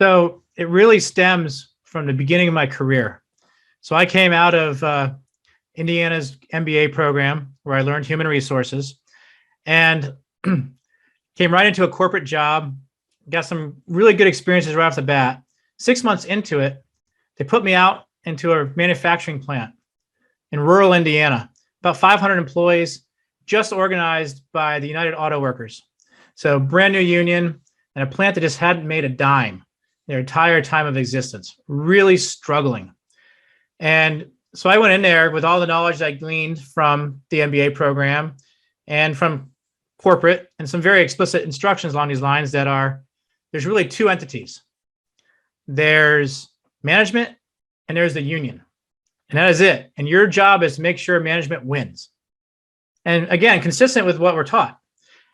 So it really stems from the beginning of my career. So I came out of Indiana's MBA program where I learned human resources and came right into a corporate job, got some really good experiences right off the bat. 6 months into it, they put me out into a manufacturing plant in rural Indiana, about 500 employees, just organized by the United Auto Workers. So brand new union and a plant that just hadn't made a dime their entire time of existence, really struggling. And so I went in there with all the knowledge I gleaned from the MBA program and from corporate and some very explicit instructions along these lines that are, there's really two entities. There's management and there's the union. And that is it. And your job is to make sure management wins. And again, consistent with what we're taught.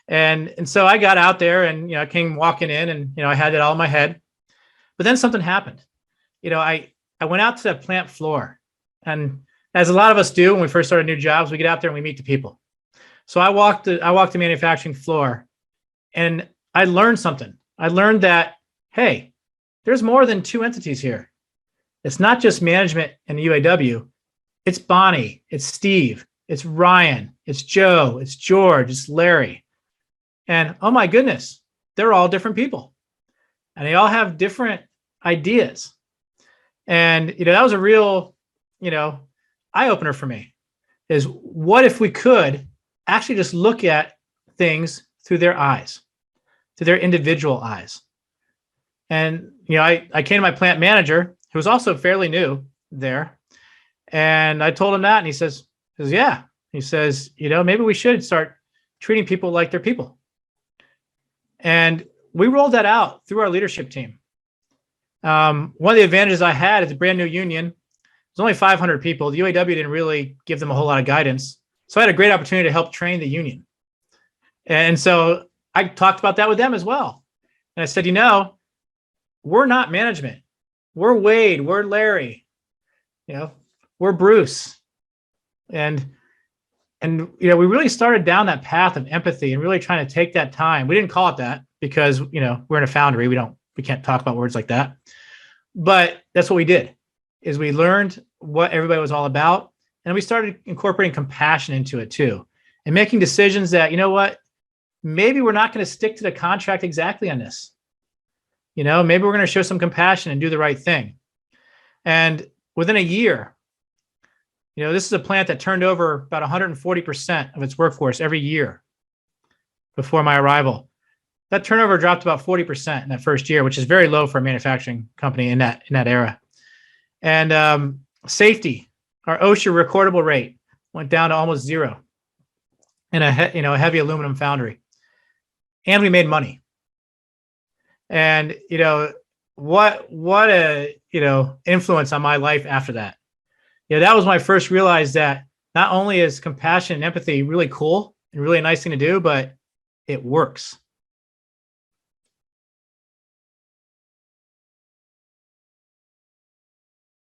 And so I got out there and, I came walking in and, I had it all in my head. But then something happened. I went out to the plant floor. And as a lot of us do when we first started new jobs, we get out there and we meet the people. So I walked the manufacturing floor and I learned something. I learned that, hey, there's more than two entities here. It's not just management and the UAW. It's Bonnie, it's Steve, it's Ryan, it's Joe, it's George, it's Larry. And oh my goodness, they're all different people. And they all have different ideas. And, that was a real, eye-opener for me, is what if we could actually just look at things through their eyes, through their individual eyes. And, I came to my plant manager, who was also fairly new there. And I told him that, and he says, yeah. He says, maybe we should start treating people like they're people. And we rolled that out through our leadership team. One of the advantages I had as a brand new union, it was only 500 people. The UAW didn't really give them a whole lot of guidance. So I had a great opportunity to help train the union. And so I talked about that with them as well. And I said, we're not management. We're Wade, we're Larry, we're Bruce. And we really started down that path of empathy and really trying to take that time. We didn't call it that because, we're in a foundry. We can't talk about words like that. But that's what we did, is we learned what everybody was all about. And we started incorporating compassion into it too, and making decisions that, maybe we're not going to stick to the contract exactly on this. Maybe we're going to show some compassion and do the right thing. And within a year, this is a plant that turned over about 140% of its workforce every year before my arrival. That turnover dropped about 40% in that first year, which is very low for a manufacturing company in that era. And safety, our OSHA recordable rate went down to almost zero in a heavy aluminum foundry. And we made money. And, what a, influence on my life after that. That was when I first realized that not only is compassion and empathy really cool and really a nice thing to do, but it works.